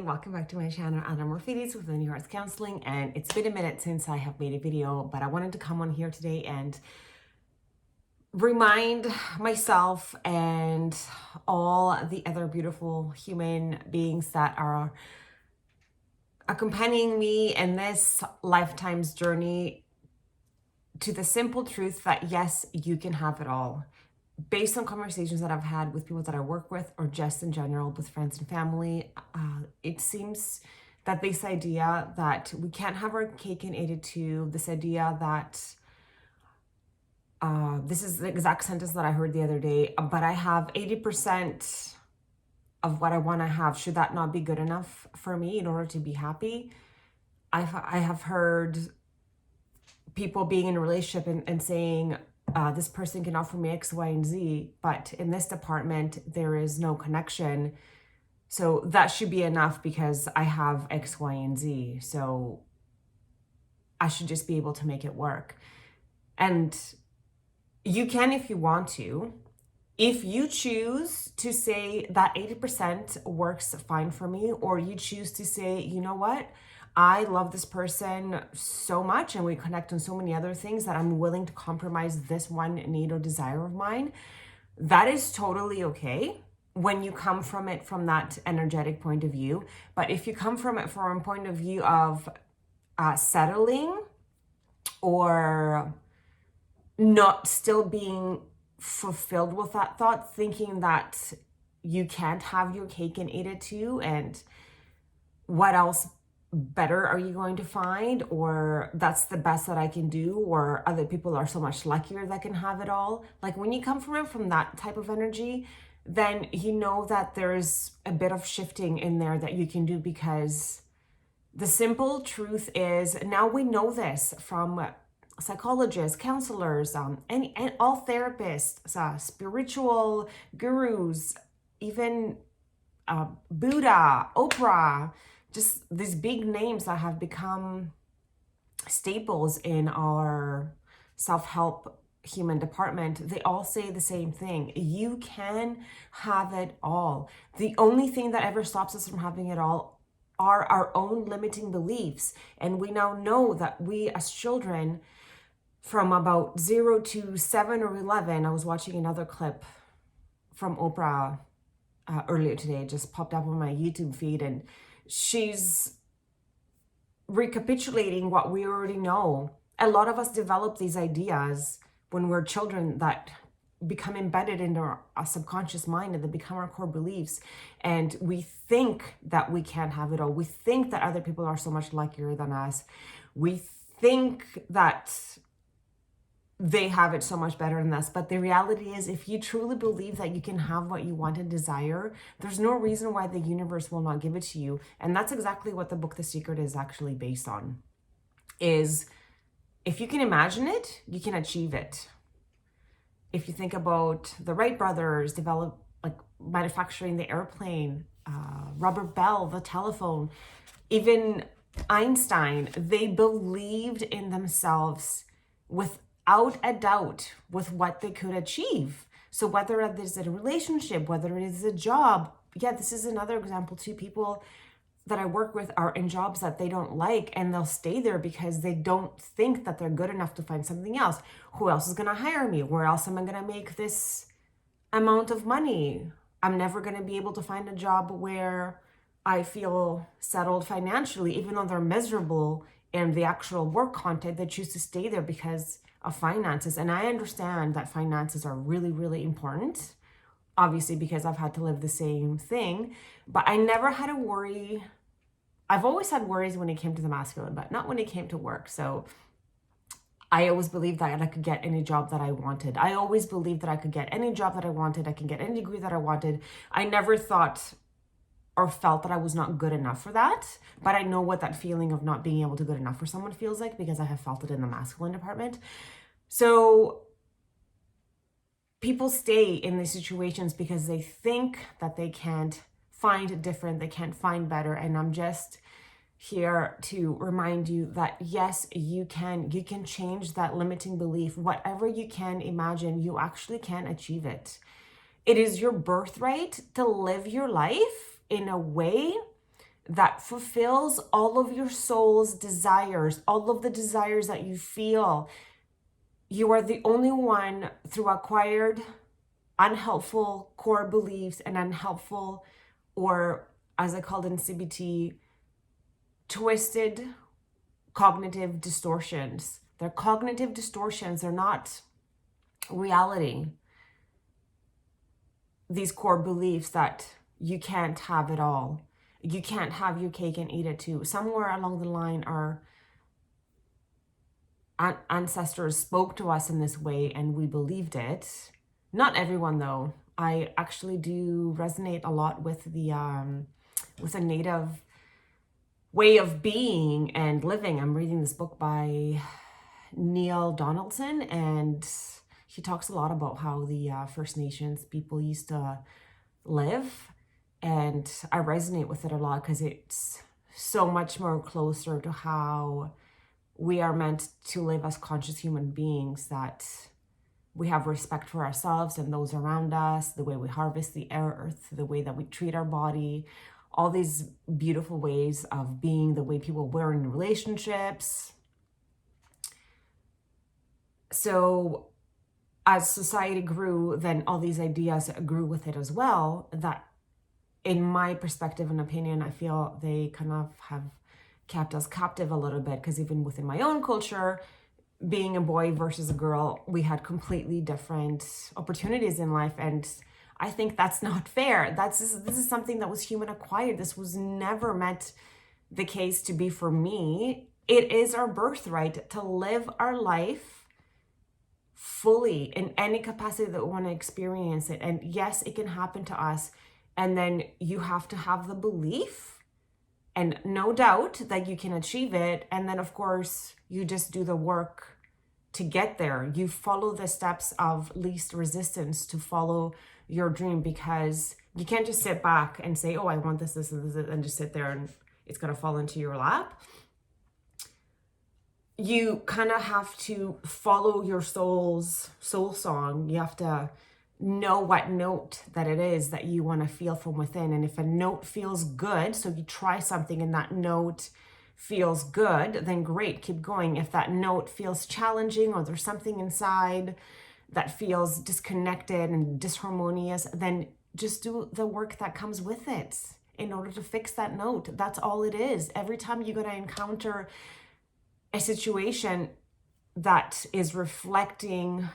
welcome back to my channel, Anna Morphides with the New Hearts Counseling. And it's been a minute since I have made a video, but I wanted to come on here today and remind myself and all the other beautiful human beings that are accompanying me in this lifetime's journey to the simple truth that yes, you can have it all. Based on conversations that I've had with people that I work with, or just in general with friends and family, it seems that this idea that we can't have our cake and eat it too, this idea that this is the exact sentence that I heard the other day, but I have 80% of what I want to have. Should that not be good enough for me in order to be happy? I have heard people being in a relationship and saying, this person can offer me X, Y, and Z, but in this department, there is no connection. So that should be enough because I have X, Y, and Z. So I should just be able to make it work. And you can if you want to. If you choose to say that 80% works fine for me, or you choose to say, you know what? I love this person so much and we connect on so many other things that I'm willing to compromise this one need or desire of mine. That is totally okay when you come from it from that energetic point of view. But if you come from it from a point of view of settling or not still being fulfilled with that thought, thinking that you can't have your cake and eat it too, and what else better are you going to find, or that's the best that I can do, or other people are so much luckier that can have it all. Like when you come from it from that type of energy, then you know that there's a bit of shifting in there that you can do, because the simple truth is, now we know this from psychologists, counselors, and all therapists, spiritual gurus, even Buddha, Oprah, just these big names that have become staples in our self-help human department. They all say the same thing. You can have it all. The only thing that ever stops us from having it all are our own limiting beliefs. And we now know that we as children, from about 0 to 7 or 11, I was watching another clip from Oprah earlier today. It just popped up on my YouTube feed, and she's recapitulating what we already know. A lot of us develop these ideas when we're children that become embedded into our subconscious mind, and they become our core beliefs. And we think that we can't have it all. We think that other people are so much luckier than us. We think that they have it so much better than us. But the reality is, if you truly believe that you can have what you want and desire, there's no reason why the universe will not give it to you. And that's exactly what the book The Secret is actually based on. Is if you can imagine it, you can achieve it. If you think about the Wright brothers manufacturing the airplane, Robert Bell, the telephone, even Einstein, they believed in themselves without a doubt with what they could achieve. So whether it is a relationship, whether it is a job, yeah, this is another example too. People that I work with are in jobs that they don't like, and they'll stay there because they don't think that they're good enough to find something else. Who else is going to hire me? Where else am I going to make this amount of money? I'm never going to be able to find a job where I feel settled financially, even though they're miserable in the actual work content. They choose to stay there because of finances. And I understand that finances are really, really important, obviously, because I've had to live the same thing. But I never had to worry. I've always had worries when it came to the masculine, but not when it came to work. So I always believed that I could get any job that I wanted. I always believed that I could get any job that I wanted. I can get any degree that I wanted. I never thought or felt that I was not good enough for that. But I know what that feeling of not being able to good enough for someone feels like, because I have felt it in the masculine department. So people stay in these situations because they think that they can't find different, they can't find better. And I'm just here to remind you that yes, you can change that limiting belief. Whatever you can imagine, you actually can achieve it. It is your birthright to live your life in a way that fulfills all of your soul's desires, all of the desires that you feel. You are the only one, through acquired unhelpful core beliefs and unhelpful, or as I called in CBT, twisted cognitive distortions. They're cognitive distortions. They're not reality. These core beliefs that you can't have it all. You can't have your cake and eat it too. Somewhere along the line, our ancestors spoke to us in this way and we believed it. Not everyone though. I actually do resonate a lot with a native way of being and living. I'm reading this book by Neil Donaldson, and he talks a lot about how the First Nations people used to live, and I resonate with it a lot because it's so much more closer to how we are meant to live as conscious human beings, that we have respect for ourselves and those around us, the way we harvest the earth, the way that we treat our body, all these beautiful ways of being, the way people were in relationships. So as society grew, then all these ideas grew with it as well, that in my perspective and opinion, I feel they kind of have kept us captive a little bit, because even within my own culture, being a boy versus a girl, we had completely different opportunities in life. And I think that's not fair. This is something that was human acquired. This was never meant the case to be for me. It is our birthright to live our life fully in any capacity that we want to experience it. And yes, it can happen to us. And then you have to have the belief and no doubt that you can achieve it. And then, of course, you just do the work to get there. You follow the steps of least resistance to follow your dream, because you can't just sit back and say, oh, I want this, this, and this, and just sit there and it's going to fall into your lap. You kind of have to follow your soul song. You have to know what note that it is that you want to feel from within. And if a note feels good, so you try something and that note feels good, then great, keep going. If that note feels challenging, or there's something inside that feels disconnected and disharmonious, then just do the work that comes with it in order to fix that note. That's all it is. Every time you're going to encounter a situation that is reflecting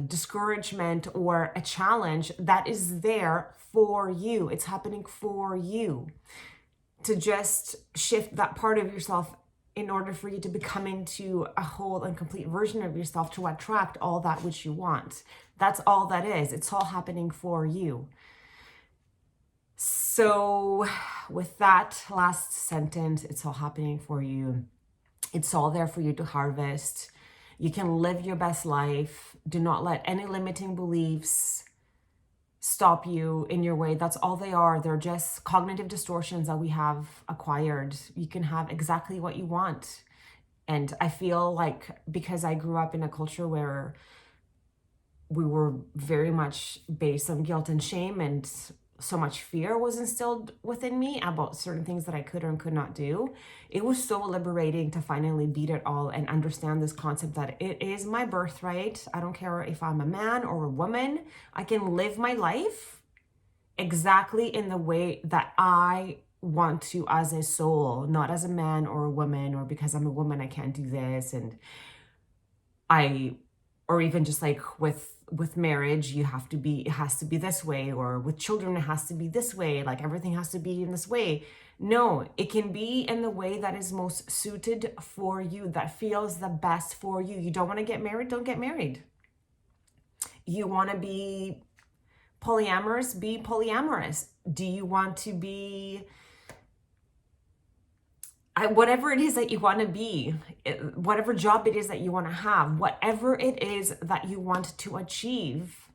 discouragement or a challenge, that is there for you. It's happening for you to just shift that part of yourself in order for you to become into a whole and complete version of yourself, to attract all that which you want. That's all that is. It's all happening for you. So with that last sentence, it's all happening for you. It's all there for you to harvest. You can live your best life. Do not let any limiting beliefs stop you in your way. That's all they are. They're just cognitive distortions that we have acquired. You can have exactly what you want. And I feel like, because I grew up in a culture where we were very much based on guilt and shame, and so much fear was instilled within me about certain things that I could or could not do. It was so liberating to finally beat it all and understand this concept that it is my birthright. I don't care if I'm a man or a woman. I can live my life exactly in the way that I want to as a soul, not as a man or a woman, or because I'm a woman, I can't do this. And or even just like with marriage, it has to be this way, or with children, it has to be this way, like everything has to be in this way. No, it can be in the way that is most suited for you, that feels the best for you. You don't want to get married? Don't get married. You want to be polyamorous? Be polyamorous. Do you want to be whatever it is that you want to be, whatever job it is that you want to have, whatever it is that you want to achieve,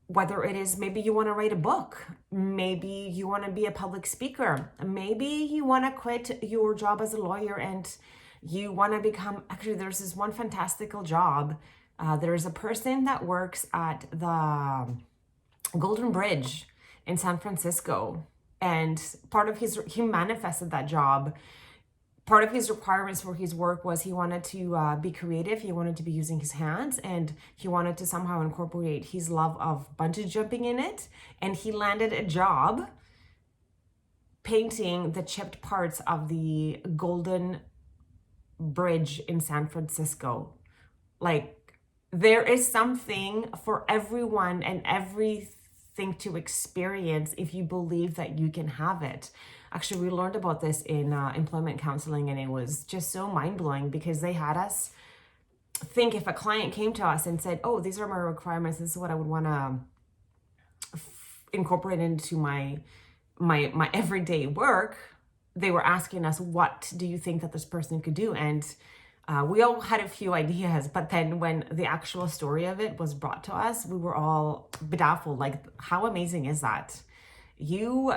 whether it is maybe you want to write a book, maybe you want to be a public speaker, maybe you want to quit your job as a lawyer and you want to become, actually there's this one fantastical job. There's a person that works at the Golden Bridge in San Francisco. And he manifested that job. Part of his requirements for his work was he wanted to be creative. He wanted to be using his hands, and he wanted to somehow incorporate his love of bungee jumping in it. And he landed a job painting the chipped parts of the Golden Bridge in San Francisco. Like, there is something for everyone and everything to experience if you believe that you can have it. Actually, we learned about this in employment counseling, and it was just so mind-blowing, because they had us think, if a client came to us and said, oh, these are my requirements, this is what I would want to incorporate into my everyday work, they were asking us, what do you think that this person could do? And we all had a few ideas, but then when the actual story of it was brought to us, we were all bedazzled. Like, how amazing is that? You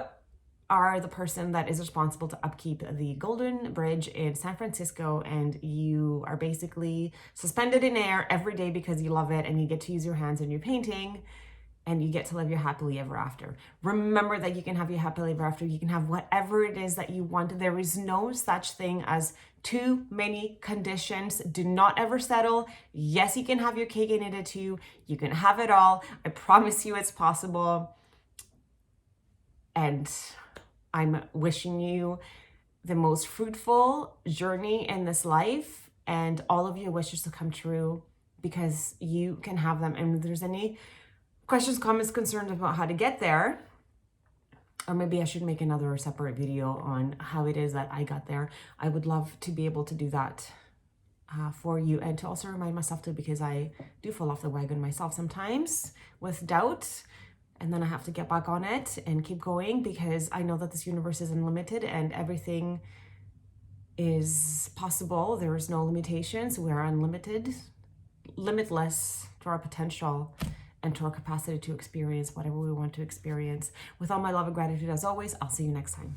are the person that is responsible to upkeep the Golden Bridge in San Francisco, and you are basically suspended in air every day because you love it, and you get to use your hands in your painting, and you get to live your happily ever after. Remember that you can have your happily ever after. You can have whatever it is that you want. There is no such thing as too many conditions. Do not ever settle. Yes, you can have your cake and eat it too. You can have it all. I promise you it's possible. And I'm wishing you the most fruitful journey in this life, and all of your wishes to come true, because you can have them. And if there's any questions, comments, concerns about how to get there, or maybe I should make another separate video on how it is that I got there, I would love to be able to do that for you, and to also remind myself too, because I do fall off the wagon myself sometimes with doubt, and then I have to get back on it and keep going, because I know that this universe is unlimited and everything is possible. There is no limitations. We are unlimited, limitless to our potential and to our capacity to experience whatever we want to experience. With all my love and gratitude, as always, I'll see you next time.